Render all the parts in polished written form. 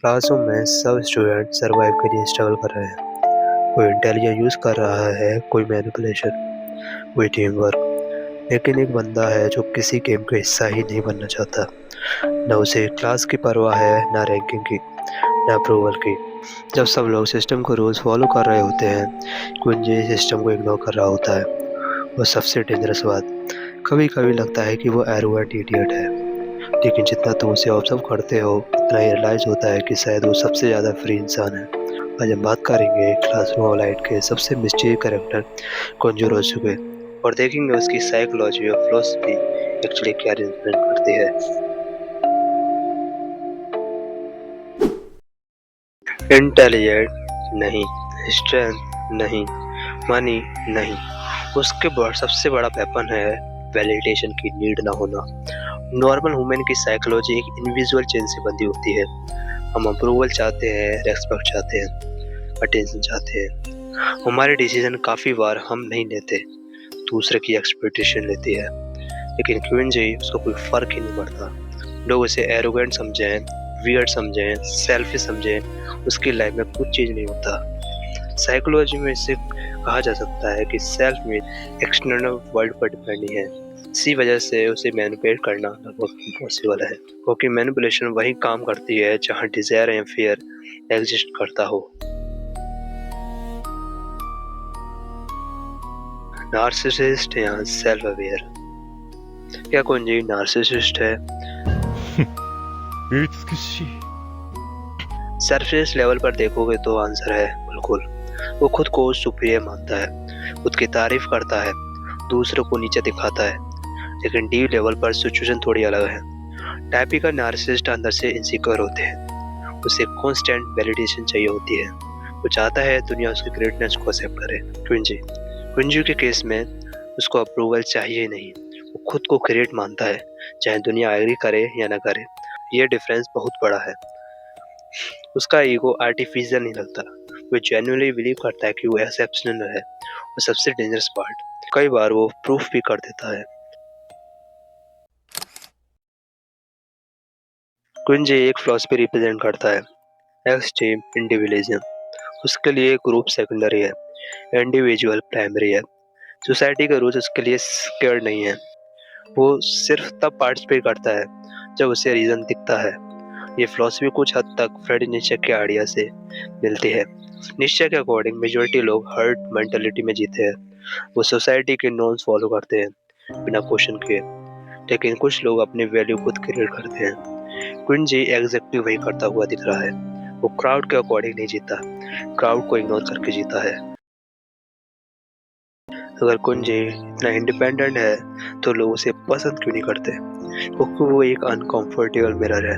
Classroom में सब student survive के लिए स्ट्रगल कर रहे हैं। कोई इंटेलिजेंस यूज कर रहा है, कोई मैनिपुलेशन, कोई टीम वर्क। लेकिन एक बंदा है जो किसी गेम का हिस्सा ही नहीं बनना चाहता। न उसे क्लास की परवाह है, ना रैंकिंग की, ना अप्रूवल की। जब सब लोग सिस्टम को रूल्स फॉलो कर रहे होते हैं, कुंजी सिस्टम को इग्नोर कर रहा होता है। और सबसे डेंजरस बात, कभी कभी लगता है कि वो एरोगेंट इडियट है, लेकिन जितना तुम उसे ऑब्जर्व करते हो उतना ही रियलाइज होता है कि शायद वो सबसे ज़्यादा फ्री इंसान है। आज हम बात करेंगे क्लासरूम ऑफ लाइट के सबसे मिस्टीरियस कैरेक्टर कॉन्जूर हो चुके, और देखेंगे उसकी साइकोलॉजी और फिलोसफी एक्चुअली क्या रिप्रेजेंट करती है। इंटेलिजेंट नहीं, स्ट्रेंथ नहीं, मनी नहीं, उसके सबसे बड़ा वेपन है वैलिडेशन की नीड ना होना। नॉर्मल ह्यूमन की साइकोलॉजी एक इनविजुअल चेन से बंधी होती है। हम अप्रूवल चाहते हैं, रेस्पेक्ट चाहते हैं, अटेंशन चाहते हैं। हमारे डिसीजन काफ़ी बार हम नहीं लेते, दूसरे की एक्सपेक्टेशन लेती है। लेकिन क्विंजी उसको कोई फ़र्क ही नहीं पड़ता। लोग उसे एरोगेंट समझें, वियर्ड समझें, सेल्फिश समझें, उसकी लाइफ में कुछ चीज़ नहीं होता। साइकोलॉजी में इसे कहा जा सकता है कि सेल्फ में एक्सटर्नल वर्ल्ड पर डिपेंड है। इसी वजह से उसे मैनिपुलेट करना लगभग इम्पॉसिबल है, क्योंकि मैनिपुलेशन वही काम करती है जहाँ डिजायर या फियर एग्जिस्ट करता हो। नार्सिसिस्ट या सेल्फ अवेयर, क्या कुंजी नार्सिसिस्ट है? 美しい सरफेस लेवल पर देखोगे तो आंसर है बिल्कुल। वो खुद को सुपीरियर मानता है, खुद की तारीफ करता है, दूसरों को नीचे दिखाता है। लेकिन डीप लेवल पर सिचुएशन थोड़ी अलग है। टाइपिकल नार्सिसिस्ट अंदर से इनसिक्योर होते हैं, उसे कांस्टेंट वैलिडेशन चाहिए होती है। वो चाहता है दुनिया उसकी ग्रेटनेस को एक्सेप्ट करे। क्विंजी क्विंजी के केस में उसको अप्रूवल चाहिए नहीं, वो खुद को ग्रेट मानता है, चाहे दुनिया एग्री करे या ना करे। ये डिफरेंस बहुत बड़ा है। उसका ईगो आर्टिफिशियल नहीं लगता, वो जेन्युइनली बिलीव करता है कि वो एक्सेप्शनल है। और सबसे डेंजरस पार्ट, कई बार वो प्रूफ भी कर देता है। क्विंजी एक फिलॉसफी रिप्रेजेंट करता है, एक्सट्रीम इंडिविजुअलिज्म। उसके लिए ग्रुप सेकेंडरी है, इंडिविजुअल प्राइमरी है। सोसाइटी के रूल्स उसके लिए स्केर्ड नहीं है। वो सिर्फ तब पार्टिसिपेट करता है जब उसे रीजन दिखता है। ये फिलॉसफी कुछ हद तक फ्रेड नीचे के आइडिया से मिलती है। नीचे के अकॉर्डिंग मेजोरिटी लोग हर्ड मेंटालिटी में जीते हैं। वो सोसाइटी के नॉर्म्स फॉलो करते हैं बिना क्वेश्चन किए, लेकिन कुछ लोग अपनी वैल्यू खुद क्रिएट करते हैं। क्विंजी एग्जैक्टली वही करता हुआ दिख रहा है। वो क्राउड के अकॉर्डिंग नहीं जीता, क्राउड को इग्नोर करके जीता है। अगर कुंजी इतना इंडिपेंडेंट है तो लोग उसे पसंद क्यों नहीं करते? क्योंकि वो एक अनकंफर्टेबल मिरर है।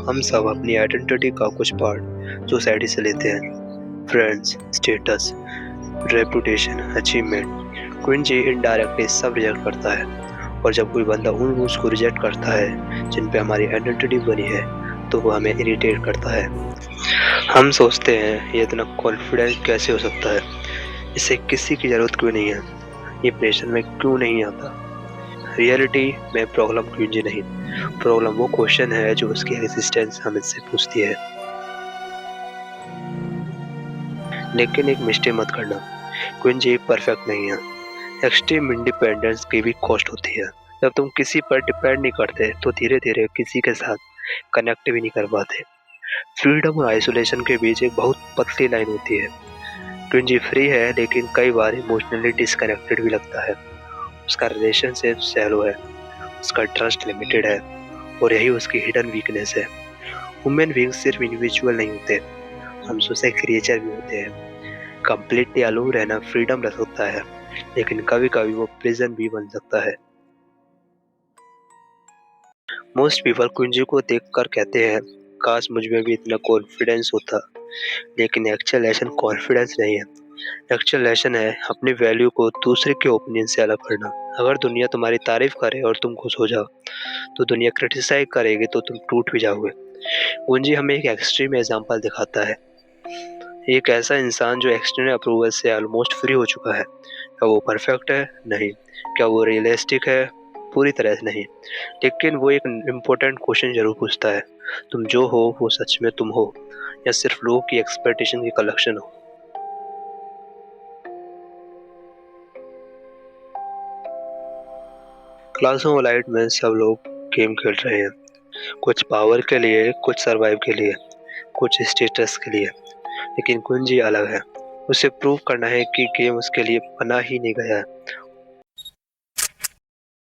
हम सब अपनी आइडेंटिटी का कुछ पार्ट सोसाइटी से लेते हैं, फ्रेंड्स, स्टेटस, रेपुटेशन, अचीवमेंट। क्विंजी इनडायरेक्टली सब रिजेक्ट करता है। और जब कोई बंदा उन रूल्स को रिजेक्ट करता है जिन पे हमारी आइडेंटिटी बनी है, तो वो हमें इरिटेट करता है। हम सोचते हैं ये इतना कॉन्फिडेंट कैसे हो सकता है, इसे किसी की ज़रूरत क्यों नहीं है, ये प्रेशर में क्यों नहीं आता। रियलिटी में प्रॉब्लम क्विंजी नहीं, प्रॉब्लम वो क्वेश्चन है जो उसकी एग्जिस्टेंस हमसे पूछती है। लेकिन एक मिस्टेक मत करना, क्विंजी परफेक्ट नहीं है। एक्सट्रीम इंडिपेंडेंस की भी कॉस्ट होती है। जब तुम किसी पर डिपेंड नहीं करते तो धीरे धीरे किसी के साथ कनेक्ट भी नहीं कर पाते। फ्रीडम और आइसोलेशन के बीच एक बहुत पतली लाइन होती है। क्विंजी फ्री है, लेकिन कई बार इमोशनली डिसकनेक्टेड भी लगता है। उसका रिलेशनशिप शैलो है, उसका ट्रस्ट लिमिटेड है, और यही उसकी हिडन वीकनेस है। ह्यूमन बीइंग्स सिर्फ इंडिविजुअल नहीं होते, हम सोशल क्रिएचर भी होते हैं। कंप्लीटली अलोन रहना फ्रीडम रख सकता है, लेकिन कभी कभी वो प्रिजन भी बन सकता है। मोस्ट पीपल कुंजी को देखकर कहते हैं काश मुझ में भी इतना कॉन्फिडेंस होता, लेकिन एक्चुअल लेसन कॉन्फिडेंस नहीं है। एक्चुअल लेसन है अपनी वैल्यू को दूसरे के ओपिनियन से अलग करना। अगर दुनिया तुम्हारी तारीफ करे और तुम खुश हो जाओ, तो दुनिया क्रिटिसाइज करेगी तो तुम टूट भी जाओगे। कुंजी हमें एक एक्सट्रीम एग्जांपल दिखाता है, एक ऐसा इंसान जो एक्सटर्नल अप्रूवल से ऑलमोस्ट फ्री हो चुका है। क्या वो परफेक्ट है? नहीं। क्या वो रियलिस्टिक है? पूरी तरह से नहीं, लेकिन वो एक इम्पोर्टेंट क्वेश्चन ज़रूर पूछता है, तुम जो हो वो सच में तुम हो या सिर्फ लोगों की एक्सपेक्टेशन की कलेक्शन हो? क्लासरूम और लाइट में सब लोग गेम खेल रहे हैं, कुछ पावर के लिए, कुछ सर्वाइव के लिए, कुछ स्टेटस के लिए, लेकिन कुंजी अलग है। उसे प्रूव करना है कि गेम उसके लिए बना ही नहीं गया है,